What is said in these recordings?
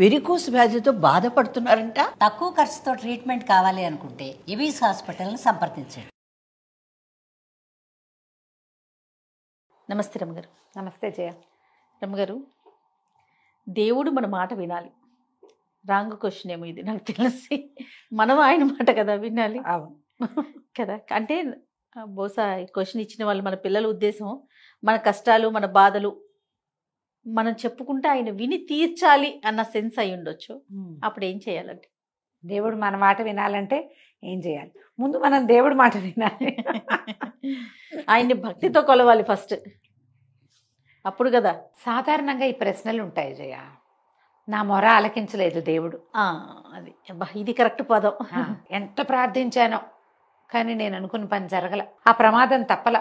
Varicose వ్యాధితో బాధపడుతున్నారంట. తక్కువ ఖర్చుతో ట్రీట్మెంట్ కావాలి అనుకుంటే ఎవిస్ హాస్పిటల్ని సంప్రదించండి. నమస్తే రమ్మగారు. నమస్తే జయ. రమ్మగారు, దేవుడు మన మాట వినాలి. రాంగ్ క్వశ్చన్ ఏమో ఇది, నాకు తెలిసి. మనం ఆయన మాట కదా వినాలి. అవును కదా, అంటే బహుశా క్వశ్చన్ ఇచ్చిన వాళ్ళు మన పిల్లల ఉద్దేశం మన కష్టాలు మన బాధలు మనం చెప్పుకుంటే ఆయన విని తీర్చాలి అన్న సెన్స్ అయి ఉండొచ్చు. అప్పుడు ఏం చేయాలంటే, దేవుడు మన మాట వినాలంటే ఏం చేయాలి? ముందు మనం దేవుడి మాట వినాలి. ఆయన్ని భక్తితో కొలవాలి ఫస్ట్, అప్పుడు కదా. సాధారణంగా ఈ ప్రశ్నలు ఉంటాయి జయ. నా మొర ఆలకించలేదు దేవుడు. అది ఇది కరెక్ట్ పదం. ఎంత ప్రార్థించానో కానీ నేను అనుకున్న పని జరగల, ఆ ప్రమాదం తప్పల,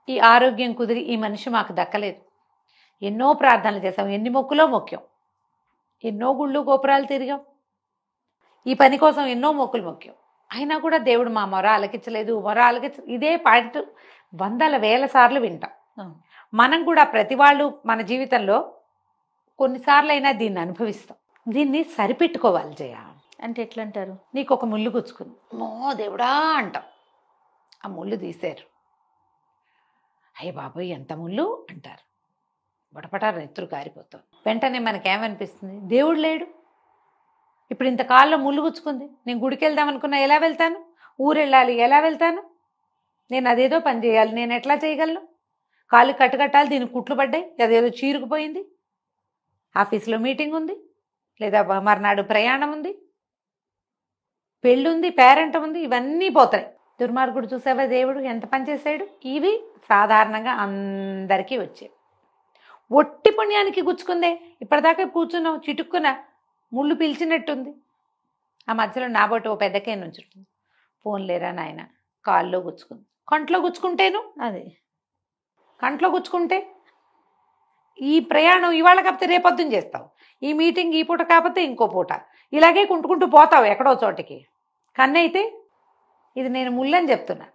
ఈ ఆరోగ్యం కుదిరి ఈ మనిషి మాకు దక్కలేదు. ఎన్నో ప్రార్థనలు చేసాం, ఎన్ని మొక్కులో మొక్కాం, ఎన్నో గుళ్ళు గోపురాలు తిరిగాం, ఈ పని కోసం ఎన్నో మొక్కులు మొక్కాం. అయినా కూడా దేవుడు మా మొర ఆలకించలేదు, మొర ఆలకించలేదు. ఇదే పాయింట్ వందల వేల సార్లు వింటాం. మనం కూడా ప్రతి వాళ్ళు మన జీవితంలో కొన్నిసార్లు అయినా దీన్ని అనుభవిస్తాం. దీన్ని సరిపెట్టుకోవాలి జయ. అంటే ఎట్లా అంటారు? నీకు ఒక ముళ్ళు గుచ్చుకుంది, మో దేవుడా అంటాం, ఆ ముళ్ళు తీశారు, అయ్య బాబోయ్ ఎంత ముళ్ళు అంటారు, బటపటారు నెత్తురు కారిపోతాం. వెంటనే మనకేమనిపిస్తుంది? దేవుడు లేడు, ఇప్పుడు ఇంత కాల్లో ముళ్ళు గుచ్చుకుంది, నేను గుడికి వెళ్దాం అనుకున్నా ఎలా వెళ్తాను, ఊరు వెళ్ళాలి ఎలా వెళ్తాను, నేను అదేదో పని చేయాలి, నేను ఎట్లా చేయగలను, కాళ్ళు కట్టుకట్టాలి, దీనికి కుట్లు పడ్డాయి, అదేదో చీరుకుపోయింది, ఆఫీసులో మీటింగ్ ఉంది, లేదా మర్నాడు ప్రయాణం ఉంది, పెళ్ళుంది, పేరెంట్ ఉంది, ఇవన్నీ పోతాయి. దుర్మార్గుడు చూసావా దేవుడు ఎంత పని చేశాడు. ఇవి సాధారణంగా అందరికీ వచ్చాయి. ఒట్టి పుణ్యానికి గుచ్చుకుందే, ఇప్పటిదాకా కూర్చున్నావు, చిటుక్కున ముళ్ళు పిలిచినట్టుంది, ఆ మధ్యలో నాబోటి ఓ పెద్దకే నుంచుంటుంది, ఫోన్ లేరా నాయన, కాల్లో గుచ్చుకుంది, కంట్లో గుచ్చుకుంటేను, అదే కంట్లో గుచ్చుకుంటే ఈ ప్రయాణం ఇవాళ కాకపోతే రేపొద్దున చేస్తావు, ఈ మీటింగ్ ఈ పూట కాకపోతే ఇంకో పూట, ఇలాగే కుంటుకుంటూ పోతావు ఎక్కడో చోటికి. కన్నైతే ఇది నేను ముళ్ళని చెప్తున్నా,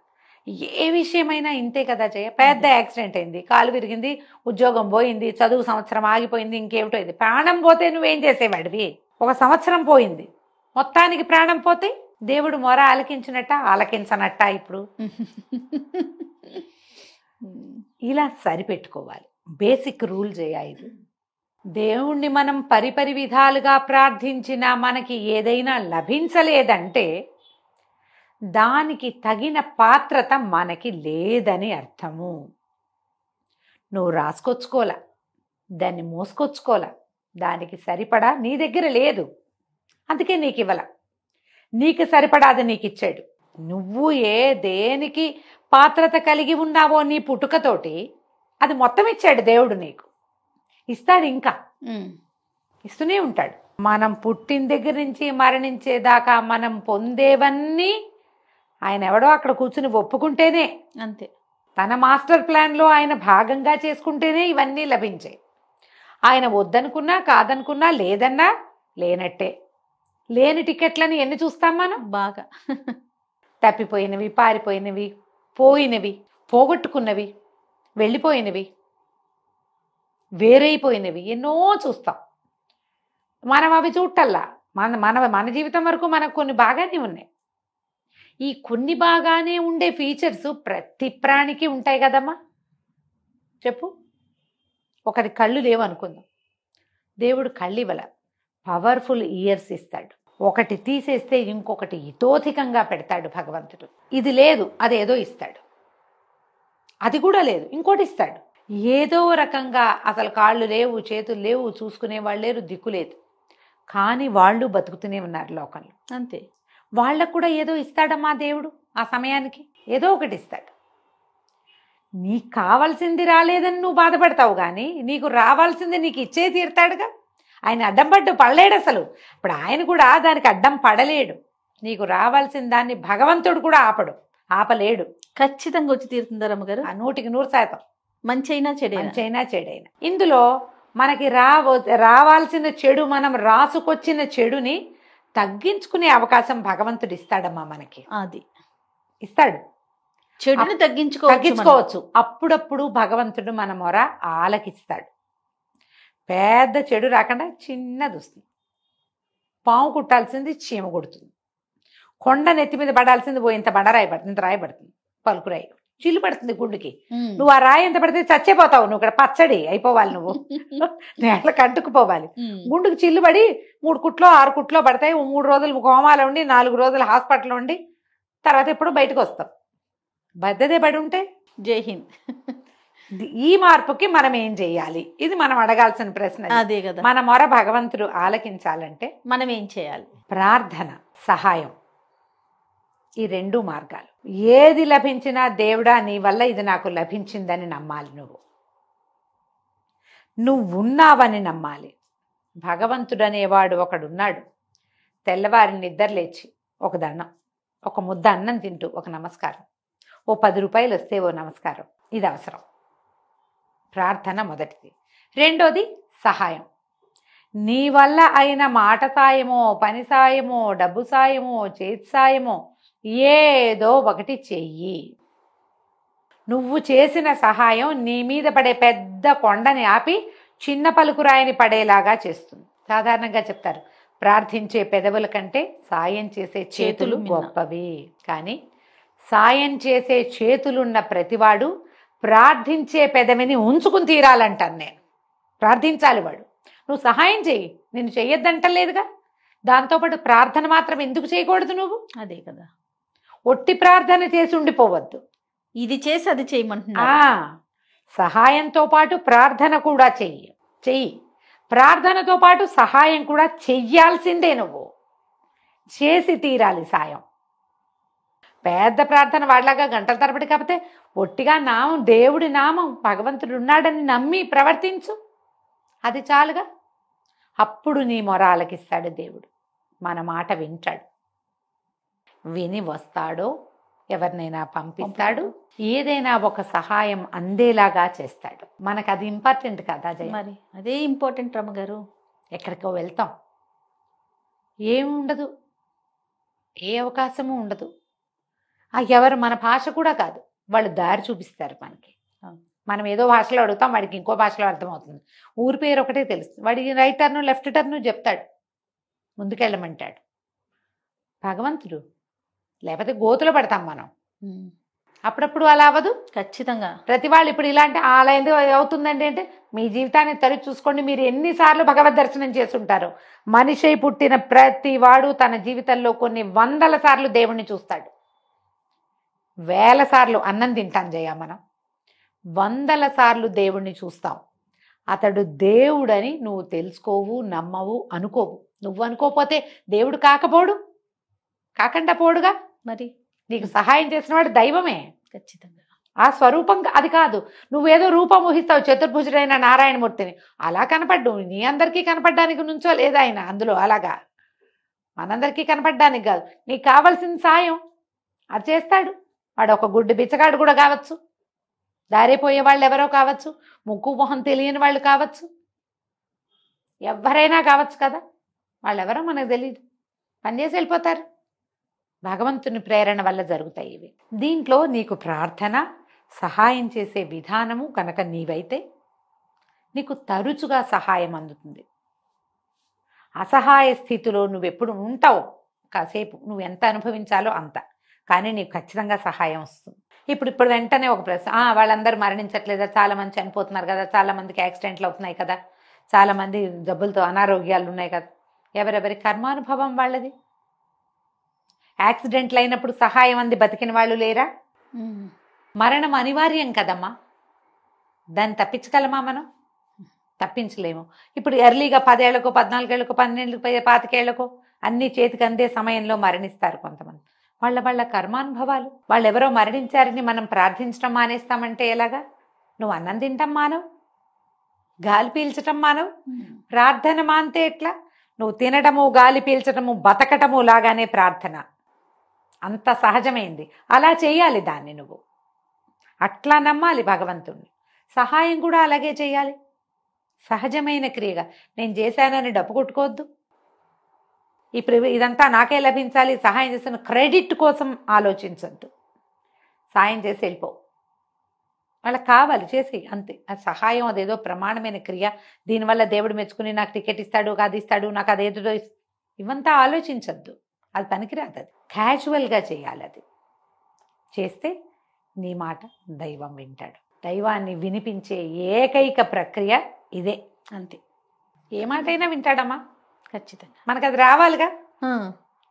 ఏ విషయమైనా ఇంతే కదా జయ. పెద్ద యాక్సిడెంట్ అయింది, కాలు విరిగింది, ఉద్యోగం పోయింది, చదువు సంవత్సరం ఆగిపోయింది, ఇంకేమిటో ఇది, ప్రాణం పోతే నువ్వేం చేసేవాడివి? ఒక సంవత్సరం పోయింది, మొత్తానికి ప్రాణం పోతే దేవుడు మొర ఆలకించినట్ట ఆలకించనట్ట? ఇప్పుడు ఇలా సరిపెట్టుకోవాలి. బేసిక్ రూల్ చేయ ఇది. దేవుణ్ణి మనం పరిపరి విధాలుగా ప్రార్థించినా మనకి ఏదైనా లభించలేదంటే దానికి తగిన పాత్రత మనకి లేదని అర్థము. నువ్వు రాసుకొచ్చుకోలా, దాన్ని మోసుకొచ్చుకోలా, దానికి సరిపడా నీ దగ్గర లేదు, అందుకే నీకు ఇవ్వాల. నీకు సరిపడాది నీకు ఇచ్చాడు. నువ్వు దేనికి పాత్రత కలిగి ఉన్నావో నీ పుట్టుకతోటి అది మొత్తం ఇచ్చాడు దేవుడు, నీకు ఇస్తాడు, ఇంకా ఇస్తూనే ఉంటాడు. మనం పుట్టిన దగ్గర నుంచి మరణించేదాకా మనం పొందేవన్నీ ఆయన ఎవడో అక్కడ కూర్చుని ఒప్పుకుంటేనే, అంతే, తన మాస్టర్ ప్లాన్లో ఆయన భాగంగా చేసుకుంటేనే ఇవన్నీ లభించాయి. ఆయన వద్దనుకున్నా కాదనుకున్నా లేదన్నా లేనట్టే. లేని టికెట్లని ఎన్ని చూస్తాం మనం? బాగా తప్పిపోయినవి, పారిపోయినవి, పోయినవి, పోగొట్టుకున్నవి, వెళ్ళిపోయినవి, వేరైపోయినవి ఎన్నో చూస్తాం. మనం అవి చూడటల్లా. మన జీవితం వరకు మనకు కొన్ని బాగానే ఉన్నాయి. ఈ కొన్ని బాగానే ఉండే ఫీచర్స్ ప్రతి ప్రాణికి ఉంటాయి కదమ్మా. చెప్పు, ఒకటి కళ్ళు లేవు అనుకుందాం, దేవుడు కళ్ళు ఇవ్వల, పవర్ఫుల్ ఇయర్స్ ఇస్తాడు. ఒకటి తీసేస్తే ఇంకొకటి ఇతోధికంగా పెడతాడు భగవంతుడు. ఇది లేదు అదేదో ఇస్తాడు, అది కూడా లేదు ఇంకోటి ఇస్తాడు. ఏదో రకంగా అసలు కాళ్ళు లేవు, చేతులు లేవు, చూసుకునే వాళ్ళు లేరు, దిక్కు లేదు, కానీ వాళ్ళు బతుకుతూనే ఉన్నారు లోకంలో. అంతే, వాళ్ళకు కూడా ఏదో ఇస్తాడమ్మా దేవుడు. ఆ సమయానికి ఏదో ఒకటి ఇస్తాడు. నీకు కావాల్సింది రాలేదని నువ్వు బాధపడతావు, కానీ నీకు రావాల్సింది నీకు ఇచ్చే తీరుతాడుగా. ఆయన అడ్డం పడలేడు అసలు. ఇప్పుడు ఆయన కూడా దానికి అడ్డం పడలేడు. నీకు రావాల్సిన దాన్ని భగవంతుడు కూడా ఆపలేడు. ఖచ్చితంగా వచ్చి తీరుతుందా రమ్మగారు? 100% మంచి అయినా చెడైనా. ఇందులో మనకి రావాల్సిన చెడు, మనం రాసుకొచ్చిన చెడుని తగ్గించుకునే అవకాశం భగవంతుడు ఇస్తాడమ్మా మనకి. అది ఇస్తాడు, చెడుని తగ్గించుకోవచ్చు. అప్పుడప్పుడు భగవంతుడు మన మొర ఆలకిస్తాడు. పెద్ద చెడు రాకుండా చిన్నది వస్తుంది. పాము కుట్టాల్సింది చీమ కుడుతుంది. కొండ నెత్తి మీద పడాల్సింది ఇంత బండరాయి పడుతుంది, ఇంత రాయి పడుతుంది, పలుకురాయి చిల్లు పడుతుంది గుండుకి. నువ్వు ఆ రాయి ఎంత పడితే చచ్చిపోతావు. నువ్వు ఇక్కడ పచ్చడి అయిపోవాలి, నువ్వు నేలకు అంటుకుపోవాలి. గుండుకు చిల్లు పడి 3 కుట్లో 6 కుట్లో పడతాయి. 3 రోజులు కోమాలో ఉండి 4 రోజులు హాస్పిటల్లో ఉండి తర్వాత ఎప్పుడు బయటకు వస్తాం. బద్దదే పడి ఉంటే. జై హింద్. ఈ మార్పుకి మనం ఏం చేయాలి? ఇది మనం అడగాల్సిన ప్రశ్న. అదే కదా. మన మొర భగవంతుడు ఆలకించాలంటే మనం ఏం చేయాలి? ప్రార్థన, సహాయం, ఈ 2 మార్గాలు. ఏది లభించినా దేవుడా నీ వల్ల ఇది నాకు లభించిందని నమ్మాలి. నువ్వు ఉన్నావని నమ్మాలి. భగవంతుడు అనేవాడు ఒకడున్నాడు. తెల్లవారి నిద్రలేచి ఒక దండం, ఒక ముద్ద అన్నం తింటూ ఒక నమస్కారం, ఓ 10 రూపాయలు వస్తే ఓ నమస్కారం, ఇది అవసరం. ప్రార్థన మొదటిది. రెండోది సహాయం. నీ వల్ల అయిన మాట సాయమో, పని సాయమో, డబ్బు సాయమో, చేతి సాయమో ఏదో ఒకటి చెయ్యి. నువ్వు చేసిన సహాయం నీ మీద పడే పెద్ద కొండని ఆపి చిన్న పలుకురాయిని పడేలాగా చేస్తుంది. సాధారణంగా చెప్తారు, ప్రార్థించే పెదవుల కంటే సాయం చేసే చేతులు గొప్పవి. కానీ సాయం చేసే చేతులున్న ప్రతివాడు ప్రార్థించే పెదవిని ఉంచుకుని తీరాలంటాను నేను. ప్రార్థించాలి వాడు. నువ్వు సహాయం చెయ్యి, నేను చెయ్యొద్దంటలేదుగా. దాంతోపాటు ప్రార్థన మాత్రం ఎందుకు చేయకూడదు? నువ్వు అదే కదా, ఒట్టి ప్రార్థన చేసి ఉండిపోవద్దు. ఇది చేసి అది చేయమంటున్నా. సహాయంతో పాటు ప్రార్థన కూడా చెయ్యి. ప్రార్థనతో పాటు సహాయం కూడా చెయ్యాల్సిందే. నువ్వు చేసి తీరాలి సాయం. పెద్ద ప్రార్థన వాడిలాగా గంటల తరబడి కాకపోతే ఒట్టిగా నామం, దేవుడి నామం, భగవంతుడు ఉన్నాడని నమ్మి ప్రవర్తించు, అది చాలుగా. అప్పుడు నీ మొర ఆలకిస్తాడు దేవుడు. మన మాట వింటాడు, విని వస్తాడో ఎవరినైనా పంపిస్తాడు, ఏదైనా ఒక సహాయం అందేలాగా చేస్తాడు. మనకు అది ఇంపార్టెంట్ కదా జయ? మరి అదే ఇంపార్టెంట్ రమ్మగారు. ఎక్కడికో వెళ్తాం, ఏముండదు, ఏ అవకాశము ఉండదు. ఎవరు మన భాష కూడా కాదు, వాళ్ళు దారి చూపిస్తారు మనకి. మనం ఏదో భాషలో అడుగుతాం, వాడికి ఇంకో భాషలో అర్థమవుతుంది. ఊరి పేరు ఒకటే తెలుస్తుంది, వాడికి రైట్ టర్ను లెఫ్ట్ టర్ను చెప్తాడు, ముందుకెళ్ళమంటాడు. భగవంతుడు. లేకపోతే గోతులో పడతాం మనం. అప్పుడప్పుడు అలా అవ్వదు. ఖచ్చితంగా. ప్రతి వాళ్ళు ఇప్పుడు ఇలాంటి అలా ఎందుకు అవుతుందండి అంటే, మీ జీవితాన్ని తరిచి చూసుకోండి. మీరు ఎన్నిసార్లు భగవద్ దర్శనం చేస్తుంటారో. మనిషి పుట్టిన ప్రతి వాడు తన జీవితంలో కొన్ని 100ల సార్లు దేవుణ్ణి చూస్తాడు. 1000 సార్లు అన్నం తింటాం జయ మనం. 100ల సార్లు దేవుణ్ణి చూస్తాం. అతడు దేవుడని నువ్వు తెలుసుకోవు, నమ్మవు, అనుకోవు. నువ్వు అనుకోపోతే దేవుడు కాకుండా పోడుగా. మరి నీకు సహాయం చేసిన వాడు దైవమే. ఖచ్చితంగా. ఆ స్వరూపం అది కాదు. నువ్వేదో రూపం ఊహిస్తావు, చతుర్భుజుడైన నారాయణమూర్తిని. అలా కనపడ్డు. నీ అందరికీ కనపడ్డానికి నుంచో లేదా ఆయన అందులో. అలాగా మనందరికీ కనపడ్డానికి కాదు. నీకు కావాల్సిన సాయం అది చేస్తాడు. వాడు ఒక గుడ్డి బిచ్చగాడు కూడా కావచ్చు, దారిపోయే వాళ్ళు ఎవరో కావచ్చు, ముక్కు మొహం తెలియని వాళ్ళు కావచ్చు, ఎవరైనా కావచ్చు కదా. వాళ్ళెవరో మనకు తెలియదు, పనిచేసి వెళ్ళిపోతారు. భగవంతుని ప్రేరణ వల్ల జరుగుతాయి ఇవి. దీంట్లో నీకు ప్రార్థన, సహాయం చేసే విధానము కనుక నీవైతే నీకు తరచుగా సహాయం అందుతుంది. అసహాయ స్థితిలో నువ్వెప్పుడు ఉంటావు, కాసేపు నువ్వు ఎంత అనుభవించాలో అంత, కానీ నీకు ఖచ్చితంగా సహాయం వస్తుంది. ఇప్పుడు వెంటనే ఒక ప్రశ్న, వాళ్ళందరూ మరణించట్లేదా? చాలా మంది చనిపోతున్నారు కదా, చాలా మందికి యాక్సిడెంట్లు అవుతున్నాయి కదా, చాలా మంది జబ్బులతో అనారోగ్యాలు ఉన్నాయి కదా. ఎవరెవరి కర్మానుభవం వాళ్ళది. యాక్సిడెంట్లు అయినప్పుడు సహాయం అంది బతికిన వాళ్ళు లేరా? మరణం అనివార్యం కదమ్మా, దాన్ని తప్పించగలమా మనం? తప్పించలేము. ఇప్పుడు ఎర్లీగా 10 ఏళ్లకో 14 ఏళ్లకో 12 ఏళ్లకో 25 ఏళ్లకో అన్ని చేతికి అందే సమయంలో మరణిస్తారు కొంతమంది. వాళ్ళ కర్మానుభవాలు. వాళ్ళు ఎవరో మరణించారని మనం ప్రార్థించడం మానేస్తామంటే ఎలాగా? నువ్వు అన్నం తింటాం మానవు, గాలి పీల్చటం మానవు, ప్రార్థన మానితే ఎట్లా? నువ్వు తినడము, గాలి పీల్చటము, బతకటము లాగానే ప్రార్థన. అంత సహజమైంది. అలా చేయాలి దాన్ని. నువ్వు అట్లా నమ్మాలి భగవంతుణ్ణి. సహాయం కూడా అలాగే చేయాలి, సహజమైన క్రియగా. నేను చేశానని డబ్బు కొట్టుకోవద్దు. ఇప్పుడు ఇదంతా నాకే లభించాలి, సహాయం చేసిన క్రెడిట్ కోసం ఆలోచించద్దు. సాయం చేసి వెళ్ళిపో. వాళ్ళకి కావాలి చేసి అంతే. ఆ సహాయం అదేదో ప్రమాణమైన క్రియ, దీనివల్ల దేవుడు మెచ్చుకుని నాకు టికెట్ ఇస్తాడు, అది ఇస్తాడు, నాకు అదేదో ఇవంతా ఆలోచించద్దు. అది పనికిరాదు. అది క్యాజువల్గా చేయాలి. అది చేస్తే నీ మాట దైవం వింటాడు. దైవాన్ని వినిపించే ఏకైక ప్రక్రియ ఇదే, అంతే. ఏ మాట అయినా వింటాడమ్మా, ఖచ్చితంగా. మనకు అది రావాలిగా,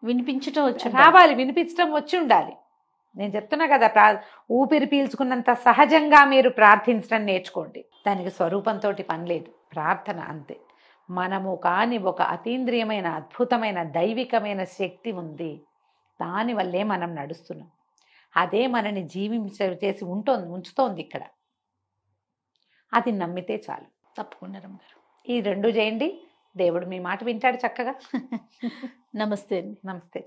వినిపించటం వచ్చి రావాలి, వినిపించడం వచ్చి ఉండాలి. నేను చెప్తున్నా కదా, ఊపిరి పీల్చుకున్నంత సహజంగా మీరు ప్రార్థించడం నేర్చుకోండి. దానికి స్వరూపంతో పని లేదు, ప్రార్థన అంతే. మనము కాని ఒక అతీంద్రియమైన అద్భుతమైన దైవికమైన శక్తి ఉంది, దానివల్లే మనం నడుస్తున్నాం. అదే మనని చేసి ఉంచుతోంది ఇక్కడ. అది నమ్మితే చాలు. తప్పకుండా రమ్మగారు, ఈ రెండు చేయండి, దేవుడు మీ మాట వింటాడు చక్కగా. నమస్తే అండి. నమస్తే.